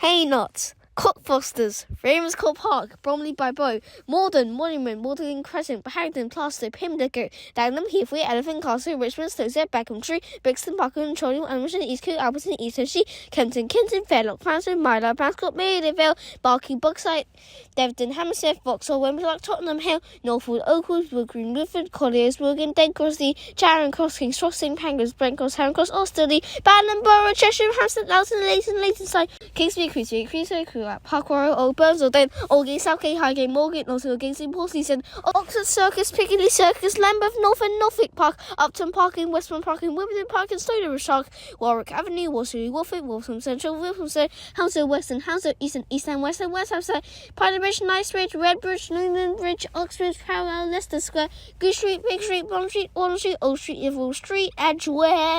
Haynot, Cockfosters, Ravenscourt Park, Bromley by Bow, Morden, Monument, Magdalen Crescent, Harrington, Plaistow, Pimlico, Dagenham, Heathway, Elephant Castle, Richmond, Stokesay, Beckhamtree, Brixton, Buckingham, Chorley, Aldershot, Eastcote, Alberton, East Hershey, Kempton, Fairlock, Francis, Milo, Branscott, Maidevale, Barking, Buckside, Devon, Hammersmith, Vauxhall, Wembley, Tottenham Hill, Northwood, Oakwood, Wood Green, Woodford, Colliers, Wigan, Dead Crossley, Charing Cross, King's Cross, St Pancras, Brent Cross, Haring Cross, Austerley, Bannon, Borough, Cheshire, Hampstead, Loughton, Leysonside, Kingsby, Creasy, Park Royal, Old Burns, Oldgate, Aldgate, Southgate, Highgate, Moorgate, Nottingham, Kingsley, Porsley, Oxford Circus, Piccadilly Circus, Lambeth, Norfolk, Norfolk Park, Upton Park, Westbourne Park, Wimbledon Park, Stoner Shark, Warwick Avenue, Walsall, Wolford, Waltham Central, Wilson, Hounslow, Western, Hounslow, Eastern, West Hampstead, Pinebridge, Knightsbridge, Redbridge, Newman Bridge, Oxbridge, Parallel, Leicester Square, Goose Street, Big Street, Bond Street, Warren Street, Old Street, Liverpool Street, Edgware.